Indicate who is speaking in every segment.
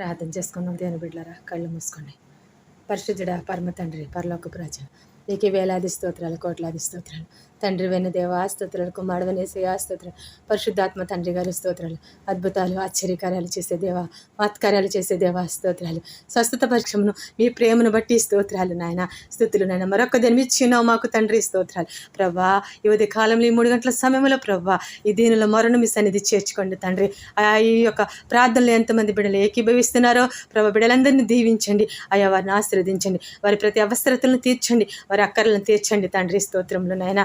Speaker 1: ప్రార్థన చేసుకుందాం. దేని బిడ్డలారా కళ్ళు మూసుకోండి. పరిశుద్ధుడా పరమ తండ్రి పరలోకపు రాజా, నీకు వేలాది స్తోత్రాలు, కోట్లాది స్తోత్రాలు. తండ్రి వెన్న దేవా స్తోత్రాలు, కుమారుడు వెనేసయా స్తోత్రాలు, పరిశుద్ధాత్మ తండ్రి గారు స్తోత్రాలు. అద్భుతాలు ఆశ్చర్యకార్యాలు చేసే దేవా, మహత్కార్యాలు చేసే దేవా స్తోత్రాలు. స్వస్థత పరీక్షమును మీ ప్రేమను బట్టి స్తోత్రాలు నాయన, స్తుతులు నాయన. మరొక జన్మిచ్చినావు మాకు తండ్రి స్తోత్రాలు. ప్రభా ఈ ఉదయ కాలంలో ఈ 3 గంటల సమయంలో ప్రభా ఈ దీనిలో మరణం మీ సన్నిధి చేర్చుకోండి తండ్రి. ఈ యొక్క ప్రార్థనలు ఎంతమంది బిడ్డలు ఏకీభవిస్తున్నారో ప్రభా బిడ్డలందరినీ దీవించండి. అయా వారిని ఆశీర్వదించండి. వారి ప్రతి అవసరతలను తీర్చండి. వారి అక్కర్లను తీర్చండి తండ్రి. స్తోత్రములు నాయన.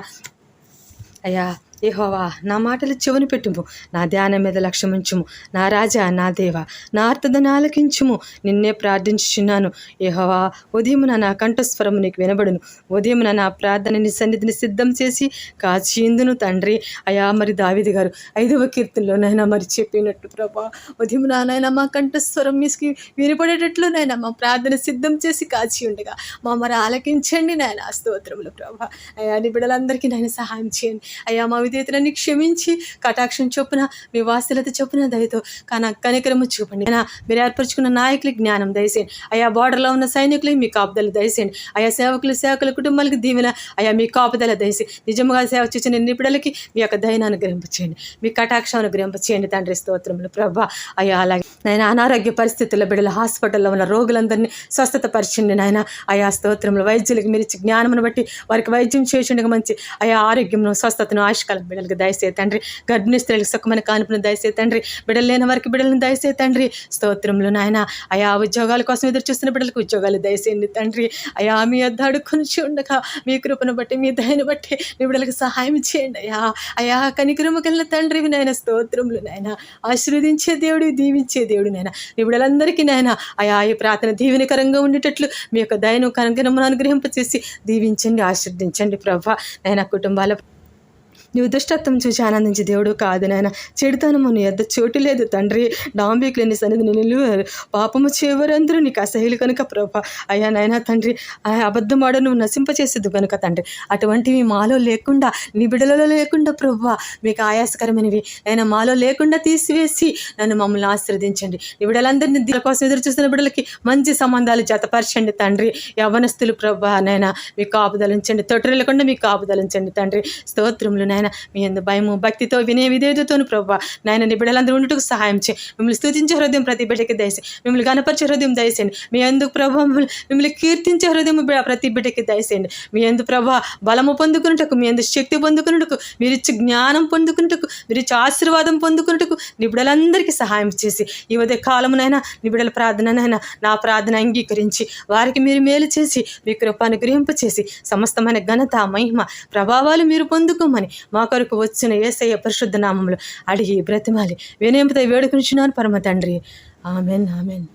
Speaker 1: అయ్యా యెహోవా నా మాటలు చెవుని పెట్టుము, నా ధ్యానం మీద లక్ష్యముంచుము. నా రాజా నా దేవా నా ఆర్తదను ఆలకించుము. నిన్నే ప్రార్థించుచున్నాను యెహోవా. ఉదయమున నా కంఠస్వరము నీకు వినబడును. ఉదయమున నా ప్రార్థన నీ సన్నిధిని సిద్ధం చేసి కాచియుందును తండ్రి. అయా మరి దావీదు గారు 5వ కీర్తనలోనైనా మరి చెప్పినట్టు ప్రభా ఉదయమున నాయన మా కంఠస్వరం మీకి వినపడేటట్లు నాయన మా ప్రార్థన సిద్ధం చేసి కాచి ఉండగా మరి ఆలకించండి నాయన. స్తోత్రములు ప్రభా. అయా నీ బిడ్డలందరికీ నాయన సహాయం చేయండి. అయ్యా మా విధేయతలన్నీ క్షమించి కటాక్షం చొప్పున మీ వాత్సల్యత చొప్పున దయతో కనికరము చూపండి. మీరు ఏర్పరచుకున్న నాయకులకి జ్ఞానం దయచేయండి. అయా బార్డర్లో ఉన్న సైనికులకి మీ కాపుదల దయచేయండి. అయా సేవకుల కుటుంబాలకి దీవెన అయా మీ కాపుదల దయచేయండి. నిజంగా సేవ చేసిన నిపుణులకి మీ యొక్క దయను అనుగ్రహింపచేయండి. మీ కటాక్షం అనుగ్రహింపచేయండి తండ్రి. స్తోత్రములు ప్రభా. అయ్యా అలాగే నాయన అనారోగ్య పరిస్థితుల్లో బిడ్డల హాస్పిటల్లో ఉన్న రోగులందరినీ స్వస్థత పరిచండి నాయన. అయా స్తోత్రములు వైద్యులకు మీరు ఇచ్చే జ్ఞానమును బట్టి వారికి వైద్యం చేయండి. మంచి అయా ఆరోగ్యమును స్వస్థతను ఆయుష్కాలం బిడ్డలకు దయచే తండ్రి. గర్భిణీ స్త్రీలకు సుఖమైన కానుపును దయచే తండ్రి. బిడ్డలు లేని వారికి బిడ్డలను దయచే తండ్రి. స్తోత్రములు నాయన. అయా ఉద్యోగాల కోసం ఎదురు చూస్తున్న బిడ్డలకు ఉద్యోగాలు దయచేయండి తండ్రి. అయా మీ వద్ద అడుక్కొని ఉండగా మీ కృపను బట్టి మీ దయను బట్టి మీ బిడ్డలకు సహాయం చేయండి అయ్యా. అయా కనికరము కలిగిన తండ్రివి నాయన. స్తోత్రములు నాయన. ఆశీర్వదించే దేవుడు, దీవించే దేవుడు నాయన. మీ బిడ్డలందరికీ నాయన అయా ఈ ప్రార్థన దీవెనకరంగా ఉండేటట్లు మీ యొక్క దయను కనికరమును అనుగ్రహింపచేసి దీవించండి, ఆశీర్వదించండి ప్రభా. నాయన కుటుంబాల నువ్వు దుష్టత్వం చూసి ఆనందించి దేవుడు కాదు నాయన. చెడుతనము నీ యొద్ద చోటు లేదు తండ్రి. డాంబికులని సన్నిధిని నిలువరు, పాపము చేయవరందరూ నీకు అసహ్యులు కనుక ప్రభా. అయ్యా నాయన తండ్రి అబద్ధమాడ నువ్వు నశింపచేసేది కనుక తండ్రి. అటువంటివి మాలో లేకుండా నీ బిడ్డలలో లేకుండా ప్రభా మీకు ఆయాసకరమైనవి నేను మాలో లేకుండా తీసివేసి నన్ను మమ్మల్ని ఆశీర్వదించండి. నీ బిడ్డలందరినీ దీని కోసం ఎదురు చూస్తున్న బిడ్డలకి మంచి సంబంధాలు జతపరచండి తండ్రి. యవ్వనస్తులు ప్రభా నాయన మీ కాపుదలించండి. తొట్టిల్లకుండా మీ కాపుదలించండి తండ్రి. స్తోత్రములు నాయన. మీ యందు భయము భక్తితో వినయ విధేయతతోను ప్రభా నాయన నీ బిడ్డలందరూ ఉండుటకు సహాయం చేయి. మిమ్మల్ని స్తుతించే హృదయం ప్రతి బిడ్డకి దయచేయండి. మిమ్మల్ని గణపరిచే హృదయం దయచేయండి. మీ యందు ప్రభా మిమ్మల్ని కీర్తించే హృదయం ప్రతి బిడ్డకి దయచేయండి. మీ యందు ప్రభా బలము పొందుకున్నటకు, మీ యందు శక్తి పొందుకున్నటకు, మీరిచ్చి జ్ఞానం పొందుకున్నటకు, మీరిచ్చి ఆశీర్వాదం పొందుకున్నటకు నీ బిడ్డలందరికీ సహాయం చేసి ఈ ఉదయ కాలమునైనా నీ బిడ్డల ప్రార్థననైనా నా ప్రార్థన అంగీకరించి వారికి మీరు మేలు చేసి మీ కృప అనుగ్రహింపచేసి సమస్తమైన ఘనత మహిమ ప్రభావాలు మీరు పొందుకోమని మా కొరకు వచ్చిన యేసయ్య పరిశుద్ధ నామములో అడిగి బ్రతిమాలి వినయంతో వేడుకొనుచున్నాను పరమ తండ్రి. Amen amen.